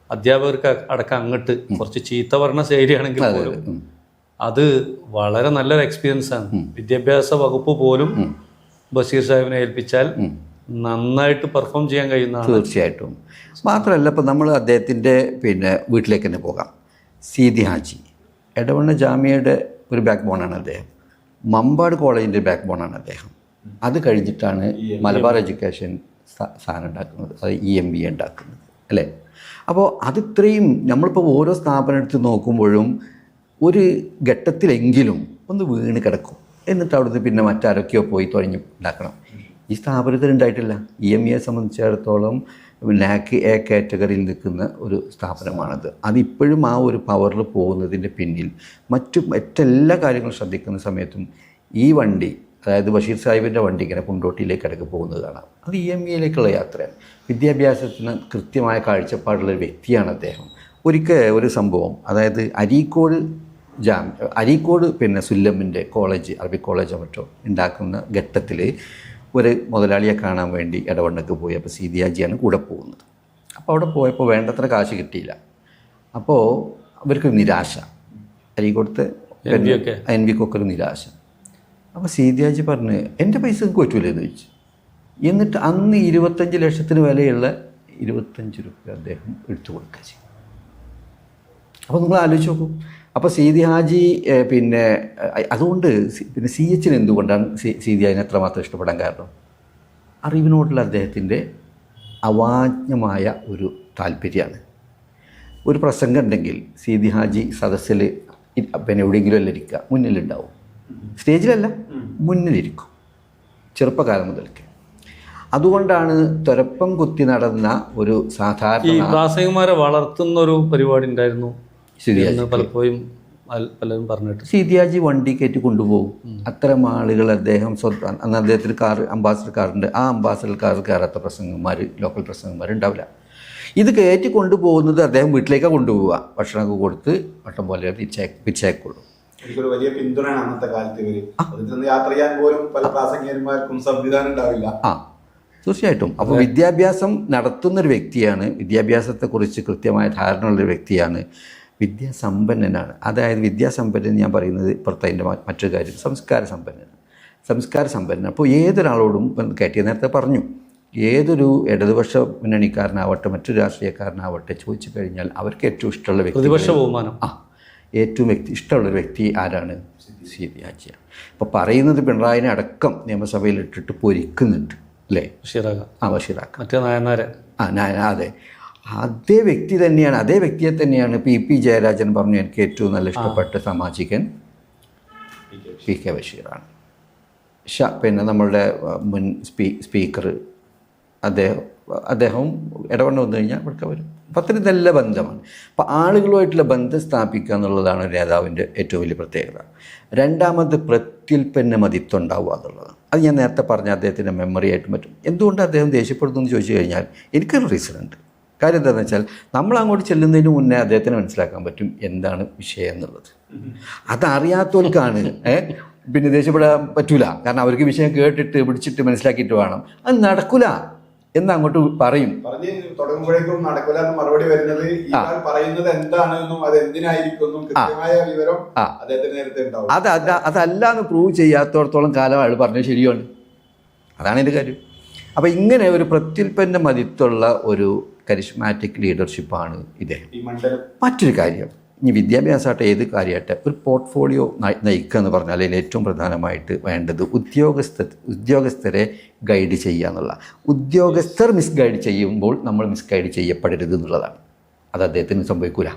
അധ്യാപകർക്ക് അടക്കം അങ്ങോട്ട് കുറച്ച് ചീത്ത പറഞ്ഞ ശൈലിയാണെങ്കിൽ പോലും അത് വളരെ നല്ലൊരു എക്സ്പീരിയൻസ് ആണ്. വിദ്യാഭ്യാസ വകുപ്പ് പോലും ബഷീർ സാഹിബിനെ ഏൽപ്പിച്ചാൽ നന്നായിട്ട് പെർഫോം ചെയ്യാൻ കഴിയുന്നതാണ്. തീർച്ചയായിട്ടും. മാത്രമല്ല, ഇപ്പം നമ്മൾ അദ്ദേഹത്തിൻ്റെ വീട്ടിലേക്ക് തന്നെ പോകാം. സീതി ഹാജി എടവണ്ണ ജാമ്യയുടെ ഒരു ബാക്ക് ബോണാണ് അദ്ദേഹം. മമ്പാട് കോളേജിൻ്റെ ബാക്ക് ബോണാണ് അദ്ദേഹം. അത് കഴിഞ്ഞിട്ടാണ് മലബാർ എഡ്യൂക്കേഷൻ സാധനം ഉണ്ടാക്കുന്നത്, അത് EMBA ഉണ്ടാക്കുന്നത്, അല്ലേ? അപ്പോൾ അതിത്രയും നമ്മളിപ്പോൾ ഓരോ സ്ഥാപനം എടുത്ത് നോക്കുമ്പോഴും ഒരു ഘട്ടത്തിലെങ്കിലും ഒന്ന് വീണ് കിടക്കും. എന്നിട്ട് അവിടുന്ന് പിന്നെ മറ്റാരൊക്കെയോ പോയി തുഴഞ്ഞ് ഉണ്ടാക്കണം. ഈ സ്ഥാപനത്തിൽ ഉണ്ടായിട്ടില്ല. EMBA സംബന്ധിച്ചിടത്തോളം NAC A കാറ്റഗറിയിൽ നിൽക്കുന്ന ഒരു സ്ഥാപനമാണത്. അതിപ്പോഴും ആ ഒരു പവറിൽ പോകുന്നതിൻ്റെ പിന്നിൽ മറ്റെല്ലാ കാര്യങ്ങളും ശ്രദ്ധിക്കുന്ന സമയത്തും ഈ വണ്ടി, അതായത് ബഷീർ സാഹിബിൻ്റെ വണ്ടി ഇങ്ങനെ കുണ്ടോട്ടിയിലേക്ക് ഇടയ്ക്ക് പോകുന്നത് കാണാം. അത് EMBAയിലേക്കുള്ള യാത്രയാണ്. വിദ്യാഭ്യാസത്തിന് കൃത്യമായ കാഴ്ചപ്പാടുള്ള ഒരു വ്യക്തിയാണ് അദ്ദേഹം. ഒരിക്കൽ ഒരു സംഭവം, അതായത് അരീക്കോട് സുല്ലമിൻ്റെ കോളേജ്, അറബിക് കോളേജോ മറ്റോ ഉണ്ടാക്കുന്ന ഘട്ടത്തിൽ ഒരു മുതലാളിയെ കാണാൻ വേണ്ടി ഇടവണ്ണക്ക് പോയി. അപ്പോൾ സീതി ഹാജിയാണ് കൂടെ പോകുന്നത്. അപ്പോൾ അവിടെ പോയപ്പോൾ വേണ്ടത്ര കാശ് കിട്ടിയില്ല. അപ്പോൾ അവർക്കൊരു നിരാശ, അരീക്കോടത്തെ NVക്കൊക്കെ ഒരു നിരാശ. അപ്പോൾ സീതി ഹാജി പറഞ്ഞ്, എൻ്റെ പൈസ നിങ്ങൾക്ക് പറ്റൂലെന്ന് ചോദിച്ചു. എന്നിട്ട് അന്ന് 25 ലക്ഷത്തിന് വിലയുള്ള 25 രൂപ അദ്ദേഹം എടുത്തു കൊടുക്കുക ചെയ്യും. അപ്പോൾ നിങ്ങൾ ആലോചിച്ച് നോക്കൂ. അപ്പോൾ സീതി ഹാജി അതുകൊണ്ട് CH എന്തുകൊണ്ടാണ് സീതി ഹാജിനെ എത്രമാത്രം ഇഷ്ടപ്പെടാൻ കാരണം? അറിവിനോടുള്ള അദ്ദേഹത്തിൻ്റെ അവാജ്ഞമായ ഒരു താല്പര്യമാണ്. ഒരു പ്രസംഗം ഉണ്ടെങ്കിൽ സീതി ഹാജി സദസ്സിൽ എവിടെയെങ്കിലും അല്ല ഇരിക്കുക, മുന്നിലുണ്ടാവും. സ്റ്റേജിലല്ല, മുന്നിലിരിക്കും, ചെറുപ്പകാലം മുതൽക്ക്. അതുകൊണ്ടാണ് തുരപ്പം കുത്തി നടന്ന ഒരു സാധാരണ പ്രാസംഗികന്മാരെ വളർത്തുന്ന ഒരു പരിപാടി ഉണ്ടായിരുന്നു പലപ്പോഴും പലരും പറഞ്ഞിട്ട്. സീതി ഹാജി വണ്ടി കയറ്റി കൊണ്ടുപോകും. അത്തരം ആളുകൾ അദ്ദേഹം അന്ന് അദ്ദേഹത്തിന് അംബാസഡർ കാറുണ്ട്. ആ അംബാസഡർ കാറിൽ കയറാത്ത ലോക്കൽ പ്രസംഗന്മാരുണ്ടാവില്ല. ഇത് കയറ്റി കൊണ്ടുപോകുന്നത് അദ്ദേഹം വീട്ടിലേക്കാണ് കൊണ്ടുപോവുക. ഭക്ഷണമൊക്കെ കൊടുത്ത് വട്ടം പോലെ പിച്ചേക്കുള്ളൂ. വലിയ പിന്തുണയാണ് അന്നത്തെ കാലത്ത്. യാത്ര ചെയ്യാൻ പോലും പല പ്രാസംഗികന്മാർക്കും സംവിധാനം ഉണ്ടാവില്ല. തീർച്ചയായിട്ടും. അപ്പോൾ വിദ്യാഭ്യാസം നടത്തുന്നൊരു വ്യക്തിയാണ്, വിദ്യാഭ്യാസത്തെക്കുറിച്ച് കൃത്യമായ ധാരണയുള്ളൊരു വ്യക്തിയാണ്, വിദ്യാസമ്പന്നനാണ്. അതായത് വിദ്യാസമ്പന്നൻ ഞാൻ പറയുന്നത് പുറത്തതിൻ്റെ മറ്റൊരു കാര്യം, സംസ്കാര സമ്പന്നൻ. അപ്പോൾ ഏതൊരാളോടും കയറ്റിയ നേരത്തെ പറഞ്ഞു, ഏതൊരു ഇടതുപക്ഷ മുന്നണിക്കാരനാവട്ടെ മറ്റൊരു രാഷ്ട്രീയക്കാരനാവട്ടെ ചോദിച്ചു കഴിഞ്ഞാൽ അവർക്ക് ഏറ്റവും ഇഷ്ടമുള്ള വ്യക്തി, പ്രതിപക്ഷ ബഹുമാനം, ഏറ്റവും ഇഷ്ടമുള്ളൊരു വ്യക്തി ആരാണ്? സീതി ഹാജിയാണ്. അപ്പോൾ പറയുന്നത് പിണറായിനെ അടക്കം നിയമസഭയിൽ ഇട്ടിട്ട് പൊരിക്കുന്നുണ്ട്, അല്ലേ? ബഷീറാക്ക, മറ്റേ നായനാരെ. അതെ, അതേ വ്യക്തി തന്നെയാണ്, അതേ വ്യക്തിയെ തന്നെയാണ് PP ജയരാജൻ പറഞ്ഞു എനിക്ക് ഏറ്റവും നല്ല ഇഷ്ടപ്പെട്ട സാമാജികൻ PK ബഷീറാണ്. നമ്മളുടെ മുൻ സ്പീക്കർ അദ്ദേഹവും ഇടവണ്ണ വന്നു കഴിഞ്ഞാൽ ഇവിടുത്തെ വരും. അപ്പം അത്രയും നല്ല ബന്ധമാണ്. അപ്പോൾ ആളുകളുമായിട്ടുള്ള ബന്ധം സ്ഥാപിക്കുക എന്നുള്ളതാണ് ഒരു നേതാവിൻ്റെ ഏറ്റവും വലിയ പ്രത്യേകത. രണ്ടാമത് പ്രത്യുൽപ്പന്ന മതിത്വം ഉണ്ടാവുക എന്നുള്ളതാണ്. അത് ഞാൻ നേരത്തെ പറഞ്ഞ അദ്ദേഹത്തിൻ്റെ മെമ്മറി ആയിട്ട് പറ്റും. എന്തുകൊണ്ട് അദ്ദേഹം ദേഷ്യപ്പെടുന്നു എന്ന് ചോദിച്ചു കഴിഞ്ഞാൽ എനിക്കൊരു റീസൺ ഉണ്ട്. കാര്യം എന്താണെന്ന് വെച്ചാൽ നമ്മൾ അങ്ങോട്ട് ചെല്ലുന്നതിന് മുന്നേ അദ്ദേഹത്തിന് മനസ്സിലാക്കാൻ പറ്റും എന്താണ് വിഷയം എന്നുള്ളത്. അതറിയാത്തവർക്കാണ് പിന്നെ ദേഷ്യപ്പെടാൻ പറ്റൂല. കാരണം അവർക്ക് വിഷയം കേട്ടിട്ട് പിടിച്ചിട്ട് മനസ്സിലാക്കിയിട്ട് വേണം. അത് നടക്കില്ല എന്ന് അങ്ങോട്ട് പറയും. തുടങ്ങുമ്പോഴേക്കും നടക്കില്ല എന്ന് മറുപടി വരുന്നത് പറയുന്നത് എന്താണെന്നും അത് എന്തിനായിരിക്കും കൃത്യമായ വിവരം അദ്ദേഹത്തിന് നേരത്തെ ഉണ്ടാവും. അതല്ല എന്ന് പ്രൂവ് ചെയ്യാത്തോടത്തോളം കാലം അയാൾ പറഞ്ഞത് ശരിയാണ്. അതാണ് എൻ്റെ കാര്യം. അപ്പോൾ ഇങ്ങനെ ഒരു പ്രത്യുൽപ്പന്ന മതിത്തുള്ള ഒരു കരിസ്മാറ്റിക് ലീഡർഷിപ്പാണ് ഇദ്ദേഹം. മറ്റൊരു കാര്യം, ഇനി വിദ്യാഭ്യാസമായിട്ട് ഏത് കാര്യമായിട്ട് ഒരു പോർട്ട്ഫോളിയോ നയിക്കുക എന്ന് പറഞ്ഞാൽ അതിൽ ഏറ്റവും പ്രധാനമായിട്ട് വേണ്ടത് ഉദ്യോഗസ്ഥരെ ഗൈഡ് ചെയ്യുക എന്നുള്ള. ഉദ്യോഗസ്ഥർ മിസ്ഗൈഡ് ചെയ്യുമ്പോൾ നമ്മൾ മിസ്ഗൈഡ് ചെയ്യപ്പെടരുത് എന്നുള്ളതാണ്. അത് അദ്ദേഹത്തിന് സംഭവിക്കൂല.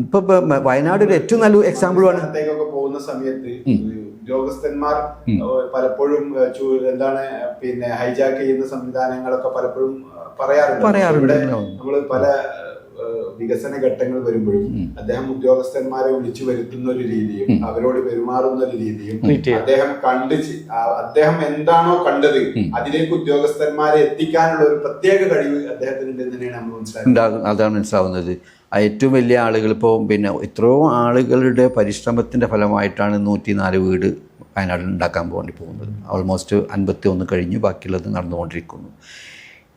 ഇപ്പൊ വയനാട് ഒരു ഏറ്റവും നല്ല എക്സാമ്പിളാണ്. പോകുന്ന സമയത്ത് ഉദ്യോഗസ്ഥന്മാർ പലപ്പോഴും എന്താണ് പിന്നെ ഹൈജാക്ക് ചെയ്യുന്ന സംവിധാനങ്ങളൊക്കെ പലപ്പോഴും പറയാറുണ്ട്. നമ്മള് പല വികസന ഘട്ടങ്ങൾ വരുമ്പോഴും അദ്ദേഹം ഉദ്യോഗസ്ഥന്മാരെ വിളിച്ചു വരുത്തുന്ന ഒരു രീതിയും അവരോട് പെരുമാറുന്ന ഒരു രീതിയും അദ്ദേഹം എന്താണോ കണ്ടത് അതിലേക്ക് ഉദ്യോഗസ്ഥന്മാരെ എത്തിക്കാനുള്ള ഒരു പ്രത്യേക കഴിവ് അദ്ദേഹത്തിന് തന്നെയാണ് നമ്മൾ മനസ്സിലാക്കുന്നത്. അതാണ് മനസ്സിലാവുന്നത്. ഏറ്റവും വലിയ ആളുകൾ ഇപ്പോൾ പിന്നെ എത്രയോ ആളുകളുടെ പരിശ്രമത്തിൻ്റെ ഫലമായിട്ടാണ് 104 വീട് വയനാട്ടിൽ ഉണ്ടാക്കാൻ വേണ്ടി പോകുന്നത്. ഓൾമോസ്റ്റ് 51 കഴിഞ്ഞ് ബാക്കിയുള്ളത് നടന്നുകൊണ്ടിരിക്കുന്നു.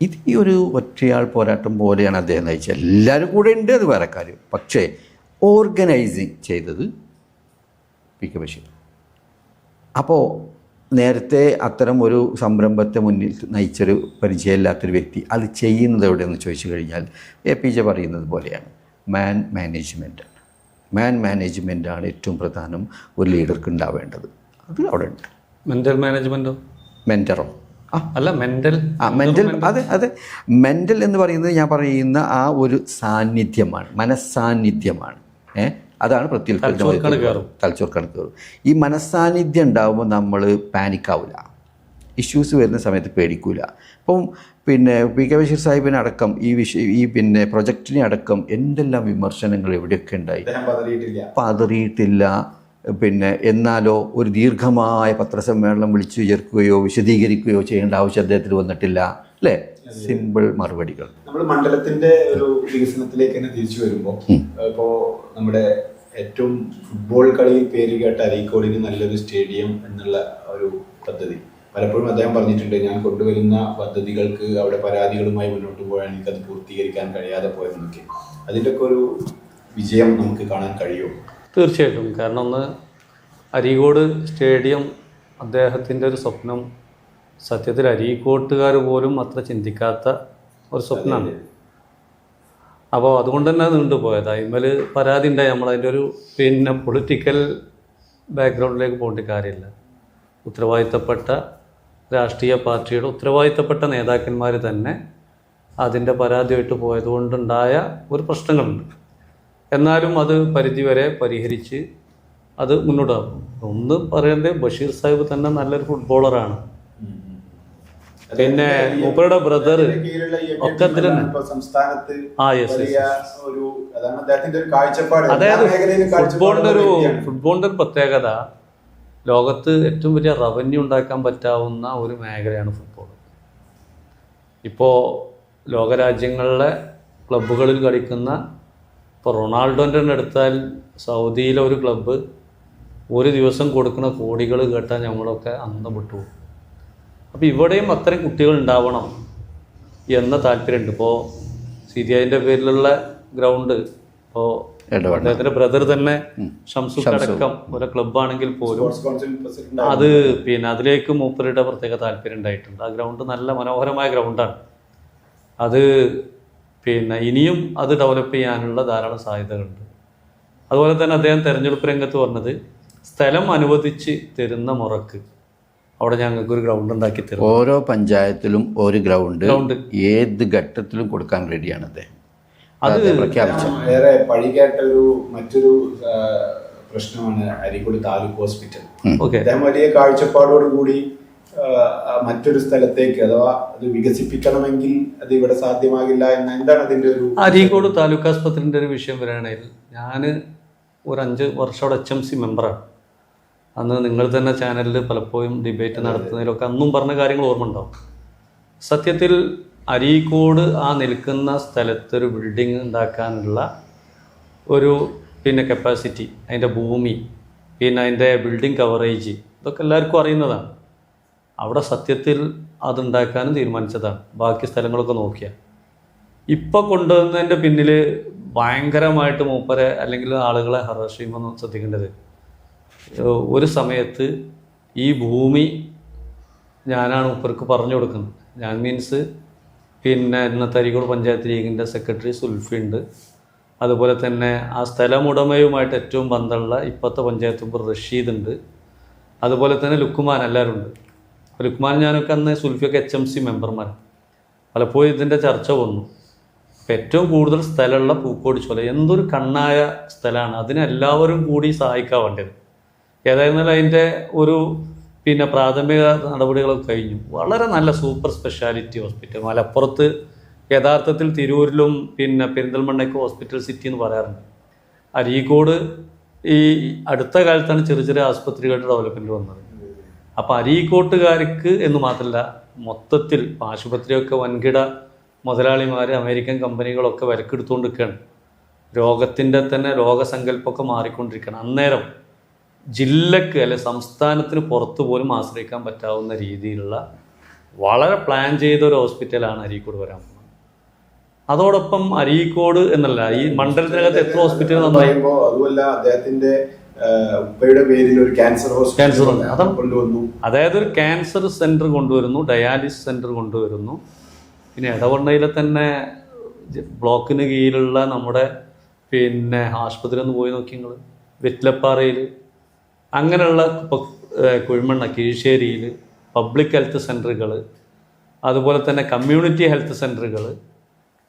ഇത് ഈ ഒരു ഒറ്റയാൾ പോരാട്ടം പോലെയാണ് അദ്ദേഹം നയിച്ചത്. എല്ലാവരും കൂടെ ഉണ്ട്, അത് വേറെ കാര്യം. പക്ഷേ ഓർഗനൈസിങ് ചെയ്തത് പി.കെ. ബഷീർ. അപ്പോൾ നേരത്തെ അത്തരം ഒരു സംരംഭത്തെ മുന്നിൽ നയിച്ചൊരു പരിചയമില്ലാത്തൊരു വ്യക്തി അത് ചെയ്യുന്നത് എവിടെയെന്ന് ചോദിച്ചു കഴിഞ്ഞാൽ APJ പറയുന്നത് പോലെയാണ് മാൻ മാനേജ്മെൻറ്റാണ് ഏറ്റവും പ്രധാനം ഒരു ലീഡർക്ക് ഉണ്ടാവേണ്ടത്. അത് അവിടെ ഉണ്ട്. മെൻ്റൽ മാനേജ്മെൻറ്റോ മെൻ്ററോ അല്ല മെൻ്റൽ അതെ മെൻ്റൽ എന്ന് പറയുന്നത് ഞാൻ പറയുന്ന ആ ഒരു സാന്നിധ്യമാണ്, മനസ്സാന്നിധ്യമാണ്. അതാണ് തലച്ചോർക്കാണ് കയറും. ഈ മനസ്സാന്നിധ്യം ഉണ്ടാകുമ്പോൾ നമ്മൾ പാനിക്കാവില്ല, ഇഷ്യൂസ് വരുന്ന സമയത്ത് പേടിക്കൂല. അപ്പം പിന്നെ പി.കെ. ബഷീർ സാഹിബിനടക്കം ഈ പിന്നെ പ്രൊജക്റ്റിനെ അടക്കം എന്തെല്ലാം വിമർശനങ്ങൾ എവിടെയൊക്കെ ഉണ്ടായി, പതറിയിട്ടില്ല. പിന്നെ എന്നാലോ ഒരു ദീർഘമായ പത്രസമ്മേളനം വിളിച്ചു ചേർക്കുകയോ വിശദീകരിക്കുകയോ ചെയ്യേണ്ട ആവശ്യം അദ്ദേഹത്തിന് വന്നിട്ടില്ല. അല്ലേ? സിമ്പിൾ മറുപടികൾ. നമ്മൾ മണ്ഡലത്തിന്റെ ഒരു വികസനത്തിലേക്ക് തന്നെ തിരിച്ചു വരുമ്പോൾ ഇപ്പോ നമ്മുടെ ഏറ്റവും ഫുട്ബോൾ കളിയിൽ പേര് കേട്ട അരീക്കോടിന് നല്ലൊരു സ്റ്റേഡിയം എന്നുള്ള ഒരു പദ്ധതി പലപ്പോഴും അദ്ദേഹം പറഞ്ഞിട്ടുണ്ട്. ഞാൻ കൊണ്ടുവരുന്ന പദ്ധതികൾക്ക് അവിടെ പരാതികളുമായി മുന്നോട്ട് പോയാൽ എനിക്കത് പൂർത്തീകരിക്കാൻ കഴിയാതെ പോയെന്നൊക്കെ. അതിൻ്റെയൊക്കെ ഒരു വിജയം നമുക്ക് കാണാൻ കഴിയുമോ? തീർച്ചയായിട്ടും. കാരണം ഒന്ന് അരീക്കോട് സ്റ്റേഡിയം അദ്ദേഹത്തിൻ്റെ ഒരു സ്വപ്നം സത്യത്തിൽ അരീക്കോട്ടുകാർ പോലും അത്ര ചിന്തിക്കാത്ത ഒരു സ്വപ്നമാണ്. അപ്പോൾ അതുകൊണ്ട് തന്നെ നീണ്ടുപോയത്. അതിന്മേൽ പരാതി ഉണ്ടായി. നമ്മളതിൻ്റെ ഒരു പിന്നെ പൊളിറ്റിക്കൽ ബാക്ക്ഗ്രൗണ്ടിലേക്ക് പോകേണ്ട കാര്യമില്ല. ഉത്തരവാദിത്തപ്പെട്ട രാഷ്ട്രീയ പാർട്ടിയുടെ ഉത്തരവാദിത്തപ്പെട്ട നേതാക്കന്മാർ തന്നെ അതിൻ്റെ പരാതിയായിട്ട് പോയതുകൊണ്ടുണ്ടായ ഒരു പ്രശ്നങ്ങളുണ്ട്. എന്നാലും അത് പരിധിവരെ പരിഹരിച്ച് അത് മുന്നോട്ട് പോകും. ഒന്ന് പറയേണ്ടത് ബഷീർ സാഹിബ് തന്നെ നല്ലൊരു ഫുട്ബോളറാണ്. പിന്നെ മൂപ്പരുടെ ബ്രദർ ഒക്കെ സംസ്ഥാനത്ത് അതായത് ഫുട്ബോളിൻ്റെ ഒരു പ്രത്യേകത, ലോകത്ത് ഏറ്റവും വലിയ റവന്യൂ ഉണ്ടാക്കാൻ പറ്റാവുന്ന ഒരു മേഖലയാണ് ഫുട്ബോൾ. ഇപ്പോൾ ലോകരാജ്യങ്ങളിലെ ക്ലബ്ബുകളിൽ കളിക്കുന്ന ഇപ്പോൾ റൊണാൾഡോൻ്റെ തന്നെ എടുത്താൽ സൗദിയിലെ ഒരു ക്ലബ്ബ് ഒരു ദിവസം കൊടുക്കുന്ന കോടികൾ കേട്ടാൽ നമ്മളൊക്കെ അന്തം വിട്ടു. അപ്പോൾ ഇവിടെയും അത്രയും കുട്ടികൾ ഉണ്ടാവണം എന്ന താല്പര്യമുണ്ട്. ഇപ്പോൾ സിരിയൻ്റെ പേരിലുള്ള ഗ്രൗണ്ട് ഇപ്പോൾ അദ്ദേഹത്തിൻ്റെ ബ്രദർ തന്നെ ഷംസുഖടക്കം ഒരു ക്ലബ്ബാണെങ്കിൽ പോലും അത് പിന്നെ അതിലേക്ക് മൂപ്പരുടെ പ്രത്യേക താല്പര്യം ഉണ്ടായിട്ടുണ്ട്. ആ ഗ്രൗണ്ട് നല്ല മനോഹരമായ ഗ്രൗണ്ടാണ്. അത് പിന്നെ ഇനിയും അത് ഡെവലപ്പ് ചെയ്യാനുള്ള ധാരാളം സാധ്യതകളുണ്ട്. അതുപോലെ തന്നെ അദ്ദേഹം തെരഞ്ഞെടുപ്പ് രംഗത്ത് പറഞ്ഞത് സ്ഥലം അനുവദിച്ച് തരുന്ന മുറക്ക് അവിടെ ഞങ്ങൾക്ക് ഒരു ഗ്രൗണ്ട് ഉണ്ടാക്കി തരും. ഓരോ പഞ്ചായത്തിലും ഒരു ഗ്രൗണ്ട് ഏത് ഘട്ടത്തിലും കൊടുക്കാൻ റെഡിയാണ് അദ്ദേഹം. അത് പ്രഖ്യാപിച്ചു. ഏറെ പഴികേട്ട മറ്റൊരു പ്രശ്നമാണ് അരീക്കോട് താലൂക്ക് ഹോസ്പിറ്റൽ. അദ്ദേഹം വലിയ കാഴ്ചപ്പാടോടുകൂടി മറ്റൊരു സ്ഥലത്തേക്ക് അഥവാ അത് വികസിപ്പിക്കണമെങ്കിൽ അത് ഇവിടെ സാധ്യമാകില്ല എന്ന് എന്താണ് അതിന്റെ ഒരു അരീക്കോട് താലൂക്ക് ആസ്പത്രിന്റെ ഒരു വിഷയം വരികയാണെങ്കിൽ ഞാൻ ഒരു 5 വർഷം അവിടെ HMC മെമ്പറാണ്. അന്ന് നിങ്ങൾ തന്നെ ചാനലിൽ പലപ്പോഴും ഡിബേറ്റ് നടത്തുന്നതിലൊക്കെ അന്നും പറഞ്ഞ കാര്യങ്ങൾ ഓർമ്മ ഉണ്ടാവും. സത്യത്തിൽ അരീക്കോട് ആ നിൽക്കുന്ന സ്ഥലത്തൊരു ബിൽഡിംഗ് ഉണ്ടാക്കാനുള്ള ഒരു പിന്നെ കപ്പാസിറ്റി, അതിൻ്റെ ഭൂമി, പിന്നെ അതിൻ്റെ ബിൽഡിംഗ് കവറേജ് ഇതൊക്കെ എല്ലാവർക്കും അറിയുന്നതാണ്. അവിടെ സത്യത്തിൽ അതുണ്ടാക്കാനും തീരുമാനിച്ചതാണ്. ബാക്കി സ്ഥലങ്ങളൊക്കെ നോക്കിയാൽ ഇപ്പോൾ കൊണ്ടുവന്നതിൻ്റെ പിന്നിൽ ഭയങ്കരമായിട്ട് മൂപ്പരെ അല്ലെങ്കിൽ ആളുകളെ ഹറാസ് ചെയ്യുമ്പോൾ ശ്രദ്ധിക്കേണ്ടത്, ഒരു സമയത്ത് ഈ ഭൂമി ഞാനാണ് മൂപ്പർക്ക് പറഞ്ഞു കൊടുക്കുന്നത്. ഞാൻ മീൻസ് പിന്നെ ഇന്നത്തെ അരീക്കോട് പഞ്ചായത്ത് ലീഗിൻ്റെ സെക്രട്ടറി സുൽഫി ഉണ്ട്, അതുപോലെ തന്നെ ആ സ്ഥലമുടമയുമായിട്ട് ഏറ്റവും ബന്ധമുള്ള ഇപ്പോഴത്തെ പഞ്ചായത്ത് മെമ്പർ റഷീദ് ഉണ്ട്, അതുപോലെ തന്നെ ലുക്കുമാൻ എല്ലാവരും ഉണ്ട്. അപ്പോൾ ലുക്കുമാൻ ഞാനൊക്കെ അന്ന് സുൽഫിയൊക്കെ HMC മെമ്പർമാർ. പലപ്പോഴും ഇതിൻ്റെ ചർച്ച വന്നു. അപ്പോൾ ഏറ്റവും കൂടുതൽ സ്ഥലമുള്ള പൂക്കോട് ചോല എന്തൊരു കണ്ണായ സ്ഥലമാണ്, അതിനെല്ലാവരും കൂടി സഹായിക്കാൻ വേണ്ടത്. ഏതായിരുന്നാലും അതിൻ്റെ ഒരു പ്രാഥമിക നടപടികളൊക്കെ കഴിഞ്ഞു. വളരെ നല്ല സൂപ്പർ സ്പെഷ്യാലിറ്റി ഹോസ്പിറ്റൽ. മലപ്പുറത്ത് യഥാർത്ഥത്തിൽ തിരൂരിലും പെരിന്തൽമണ്ണയ്ക്ക് ഹോസ്പിറ്റൽ സിറ്റി എന്ന് പറയാറുണ്ട്. അരീക്കോട് ഈ അടുത്ത കാലത്താണ് ചെറിയ ചെറിയ ആസ്പത്രികളുടെ ഡെവലപ്മെൻറ്റ് വന്നത്. അപ്പോൾ അരീക്കോട്ടുകാർക്ക് എന്ന് മാത്രമല്ല, മൊത്തത്തിൽ ആശുപത്രിയൊക്കെ വൻകിട മുതലാളിമാർ അമേരിക്കൻ കമ്പനികളൊക്കെ വിലക്കെടുത്തുകൊണ്ട് നിൽക്കുകയാണ്. രോഗത്തിൻ്റെ തന്നെ രോഗസങ്കല്പമൊക്കെ മാറിക്കൊണ്ടിരിക്കുകയാണ്. അന്നേരം ജില്ലക്ക് അല്ലെ സംസ്ഥാനത്തിന് പുറത്തു പോലും ആശ്രയിക്കാൻ പറ്റാവുന്ന രീതിയിലുള്ള വളരെ പ്ലാൻ ചെയ്ത ഒരു ഹോസ്പിറ്റലാണ് അരീക്കോട് വരാൻ പോകുന്നത്. അതോടൊപ്പം അരീക്കോട് എന്നല്ല, ഈ മണ്ഡലത്തിനകത്ത് എത്ര ഹോസ്പിറ്റൽ നന്നായി. അതുമല്ല, അദ്ദേഹത്തിന്റെ ഉപ്പയുടെ പേരിൽ ഒരു ക്യാൻസർ കൊണ്ടുവന്നു. അതായത് ഒരു ക്യാൻസർ സെന്റർ കൊണ്ടുവരുന്നു, ഡയാലിസിസ് സെന്റർ കൊണ്ടുവരുന്നു. പിന്നെ ഇടവണ്ണയിലെ തന്നെ ബ്ലോക്കിന് കീഴിലുള്ള നമ്മുടെ ആശുപത്രി ഒന്ന് പോയി നോക്കി നിങ്ങൾ. വെറ്റിലപ്പാറയിൽ അങ്ങനെയുള്ള കുഴിമണ്ണ കീഴ്ശ്ശേരിയിൽ പബ്ലിക് ഹെൽത്ത് സെൻ്ററുകൾ, അതുപോലെ തന്നെ കമ്മ്യൂണിറ്റി ഹെൽത്ത് സെൻ്ററുകൾ,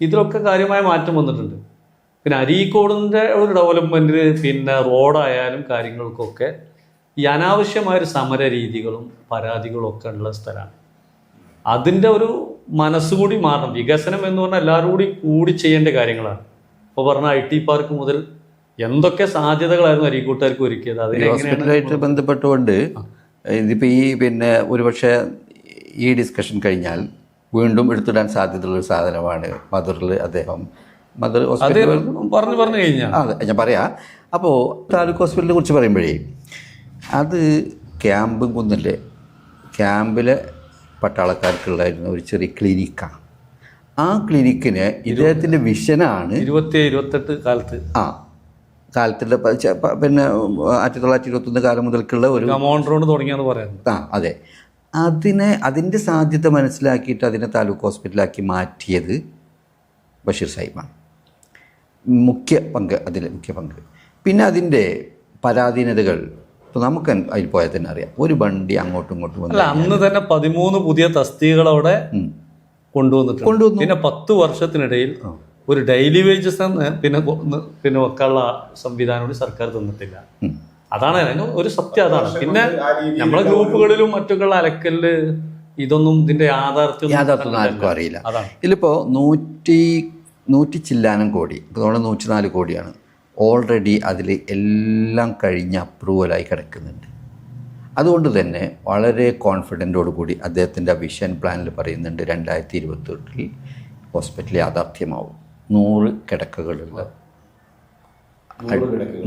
ഇതിലൊക്കെ കാര്യമായ മാറ്റം വന്നിട്ടുണ്ട്. പിന്നെ അരീക്കോടിൻ്റെ ഒരു ഡെവലപ്മെൻറ്റിന് റോഡായാലും കാര്യങ്ങൾക്കൊക്കെ ഈ അനാവശ്യമായൊരു സമര രീതികളും പരാതികളും ഒക്കെ ഉള്ള സ്ഥലമാണ്. അതിൻ്റെ ഒരു മനസ്സുകൂടി മാറണം. വികസനം എന്ന് പറഞ്ഞാൽ എല്ലാവരും കൂടി ചെയ്യേണ്ട കാര്യങ്ങളാണ്. ഇപ്പോൾ പറഞ്ഞ IT പാർക്ക് മുതൽ എന്തൊക്കെ സാധ്യതകളായിരുന്നു അരീക്കോട്ടുകാർക്ക് ഒരുക്കിയത്. ഹോസ്പിറ്റലായിട്ട് ബന്ധപ്പെട്ടുകൊണ്ട് ഇതിപ്പോൾ ഈ ഒരുപക്ഷെ ഈ ഡിസ്കഷൻ കഴിഞ്ഞാൽ വീണ്ടും എടുത്തിടാൻ സാധ്യതയുള്ളൊരു സാധനമാണ് മദറിൽ മദർ ഹോസ്പിറ്റൽ പറഞ്ഞു കഴിഞ്ഞാൽ. അതെ, ഞാൻ പറയാം. അപ്പോൾ താലൂക്ക് ഹോസ്പിറ്റലിനെ കുറിച്ച് പറയുമ്പോഴേ അത് ക്യാമ്പും കുന്നില്ലേ, ക്യാമ്പിലെ പട്ടാളക്കാർക്കുള്ളായിരുന്ന ഒരു ചെറിയ ക്ലിനിക്കാണ്. ആ ക്ലിനിക്കിന് ഇദ്ദേഹത്തിൻ്റെ വിഷനാണ് 27-28 കാലത്ത് കാലത്തിൻ്റെ 1921 കാലം മുതൽക്കുള്ള ഒരു കമോണ്ടറോട് തുടങ്ങിയെന്ന് പറയുന്നത്. അതെ. അതിൻ്റെ സാധ്യത മനസ്സിലാക്കിയിട്ട് അതിനെ താലൂക്ക് ഹോസ്പിറ്റലാക്കി മാറ്റിയത് ബഷീർ സാഹിബാണ്. മുഖ്യ പങ്ക്. പിന്നെ അതിൻ്റെ പരാധീനതകൾ ഇപ്പോൾ നമുക്ക് അതിൽ പോയാൽ തന്നെ അറിയാം. ഒരു വണ്ടി അങ്ങോട്ടും ഇങ്ങോട്ടും അല്ല, അന്ന് തന്നെ 13 പുതിയ തസ്തികകളവിടെ കൊണ്ടുവന്നു. പിന്നെ 10 വർഷത്തിനിടയിൽ ഒരു ഡെയിലി വേജസ് പിന്നെ വെക്കാനുള്ള സംവിധാനം സർക്കാർ തന്നിട്ടില്ല. അതാണ് ഒരു സത്യം. അതാണ്. പിന്നെ നമ്മളെ ഗ്രൂപ്പുകളിലും മറ്റൊക്കെയുള്ള അലക്കല് ഇതൊന്നും ഇതിന്റെ യാഥാർത്ഥ്യം ആർക്കും അറിയില്ല. ഇതിലിപ്പോൾ 100 ചില്ലാനം കോടി, ഇപ്പോൾ 104 കോടിയാണ് ഓൾറെഡി അതിൽ എല്ലാം കഴിഞ്ഞ് അപ്രൂവലായി കിടക്കുന്നുണ്ട്. അതുകൊണ്ട് തന്നെ വളരെ കോൺഫിഡൻറ്റോടു കൂടി അദ്ദേഹത്തിൻ്റെ വിഷൻ പ്ലാനിൽ പറയുന്നുണ്ട് 2028 ഹോസ്പിറ്റൽ യാഥാർത്ഥ്യമാവും. 100 കിടക്കകളുള്ള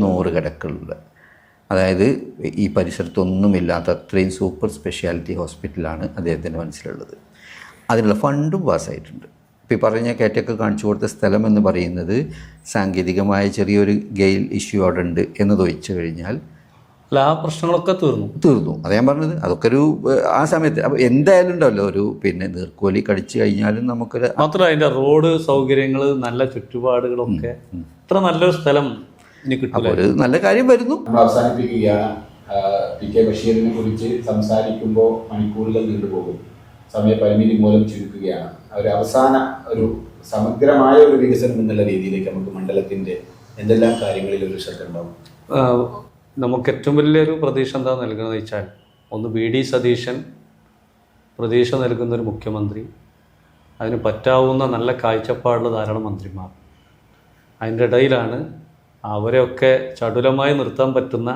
100 കിടക്കകളുള്ള, അതായത് ഈ പരിസരത്തൊന്നുമില്ലാത്ത അത്രയും സൂപ്പർ സ്പെഷ്യാലിറ്റി ഹോസ്പിറ്റലാണ് അദ്ദേഹത്തിൻ്റെ മനസ്സിലുള്ളത്. അതിനുള്ള ഫണ്ടും പാസ്സായിട്ടുണ്ട്. ഇപ്പോൾ ഈ പറഞ്ഞ കയറ്റൊക്കെ കാണിച്ചു കൊടുത്ത സ്ഥലം എന്ന് പറയുന്നത് സാങ്കേതികമായ ചെറിയൊരു ഗെയിൽ ഇഷ്യൂ അവിടെ ഉണ്ട് എന്ന് തൊഴിച്ചു കഴിഞ്ഞാൽ ആ പ്രശ്നങ്ങളൊക്കെ തീർന്നു. അത് ഞാൻ പറഞ്ഞത്. അതൊക്കെ ഒരു ആ സമയത്ത് അപ്പോൾ എന്തായാലും ഉണ്ടല്ലോ ഒരു നീർക്കോലി കടിച്ചു കഴിഞ്ഞാലും നമുക്കൊരു മാത്രമല്ല അതിൻ്റെ റോഡ് സൗകര്യങ്ങൾ, നല്ല ചുറ്റുപാടുകളൊക്കെ ഇത്ര നല്ലൊരു സ്ഥലം ഇനി കിട്ടും. ഒരു നല്ല കാര്യം വരുന്നു. അവസാനിപ്പിക്കുകയാണ്. PK ബഷീറിനെ കുറിച്ച് സംസാരിക്കുമ്പോൾ മണിക്കൂറുകൾ നീണ്ടുപോകും. സമയപരിമിതി മൂലം ചുരുക്കുകയാണ്. ഒരു അവസാന ഒരു സമഗ്രമായ ഒരു വികസനം എന്നുള്ള രീതിയിലേക്ക് നമുക്ക് മണ്ഡലത്തിൻ്റെ എന്തെല്ലാം കാര്യങ്ങളിൽ ഒരു ശ്രദ്ധ ഉണ്ടാവും? നമുക്ക് ഏറ്റവും വലിയൊരു പ്രതീക്ഷ എന്താ നൽകുന്നത് വെച്ചാൽ, ഒന്ന് VD സതീശൻ പ്രതീക്ഷ നൽകുന്നൊരു മുഖ്യമന്ത്രി, അതിന് പറ്റാവുന്ന നല്ല കാഴ്ചപ്പാടുള്ള ധാരാളം മന്ത്രിമാർ, അതിൻ്റെ ഇടയിലാണ് അവരെയൊക്കെ ചടുലമായി നിർത്താൻ പറ്റുന്ന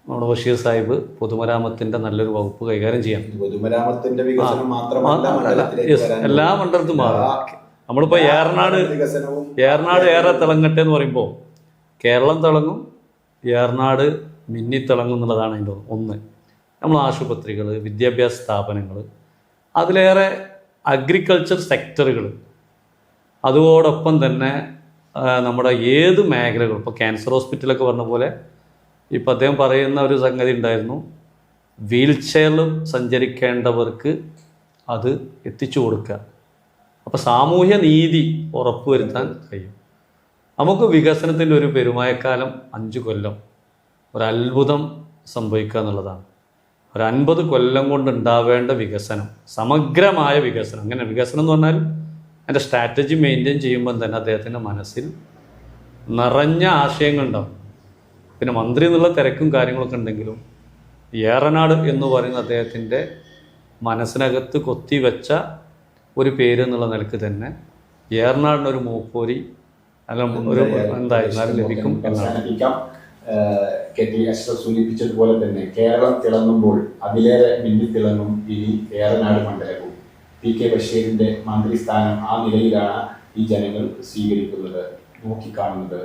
നമ്മുടെ ബഷീർ സാഹിബ് പൊതുമരാമത്തിൻ്റെ നല്ലൊരു വകുപ്പ് കൈകാര്യം ചെയ്യാൻ. പൊതുമരാമത്തിൻ്റെ വികസനം മാത്രമല്ല, എല്ലാ മണ്ഡലത്തും മാറും. നമ്മളിപ്പോൾ ഏറനാട് ഏറെ തിളങ്ങട്ടെ എന്ന് പറയുമ്പോൾ കേരളം തിളങ്ങും, ഏറനാട് മിന്നിത്തിളങ്ങും എന്നുള്ളതാണ് അതിൻ്റെ ഒന്ന്. നമ്മൾ ആശുപത്രികൾ, വിദ്യാഭ്യാസ സ്ഥാപനങ്ങൾ, അതിലേറെ അഗ്രികൾച്ചർ സെക്ടറുകൾ, അതോടൊപ്പം തന്നെ നമ്മുടെ ഏത് മേഖലകളും, ഇപ്പോൾ ക്യാൻസർ ഹോസ്പിറ്റലൊക്കെ പറഞ്ഞ പോലെ ഇപ്പം അദ്ദേഹം പറയുന്ന ഒരു സംഗതി ഉണ്ടായിരുന്നു, വീൽ ചെയറിൽ സഞ്ചരിക്കേണ്ടവർക്ക് അത് എത്തിച്ചു കൊടുക്കുക. അപ്പോൾ സാമൂഹ്യ നീതി ഉറപ്പുവരുത്താൻ കഴിയും. നമുക്ക് വികസനത്തിൻ്റെ ഒരു പെരുമഴക്കാലം 5 കൊല്ലം ഒരു അത്ഭുതം സംഭവിക്കുക എന്നുള്ളതാണ്. ഒരു 50 കൊല്ലം കൊണ്ട് ഉണ്ടാവേണ്ട വികസനം, സമഗ്രമായ വികസനം. അങ്ങനെ വികസനം എന്ന് പറഞ്ഞാൽ അതിൻ്റെ സ്ട്രാറ്റജി മെയിൻറ്റെയിൻ ചെയ്യുമ്പോൾ തന്നെ അദ്ദേഹത്തിൻ്റെ മനസ്സിൽ നിറഞ്ഞ ആശയങ്ങളുണ്ടാവും. പിന്നെ മന്ത്രി എന്നുള്ള തിരക്കും കാര്യങ്ങളൊക്കെ ഉണ്ടെങ്കിലും ഏറനാട് എന്ന് പറയുന്ന അദ്ദേഹത്തിൻ്റെ മനസ്സിനകത്ത് കൊത്തിവെച്ച ഒരു പേര് എന്നുള്ള നിലക്ക് തന്നെ ഏറനാടിനൊരു മൂപ്പോരി അല്ല ഒരു എന്തായിരുന്നാലും ലഭിക്കും എന്നാണ്. കെ.ടി. അഷ്റഫ് സൂചിപ്പിച്ചതുപോലെ തന്നെ കേരളം തിളങ്ങുമ്പോൾ അതിലേറെ മിന്നിത്തിളങ്ങും ഇനി ഏറനാട് മണ്ഡലവും. പി.കെ. ബഷീറിന്റെ മന്ത്രിസ്ഥാനം ആ നിലയിലാണ് ഈ ജനങ്ങൾ സ്വീകരിക്കുന്നത്, നോക്കിക്കാണുന്നത്.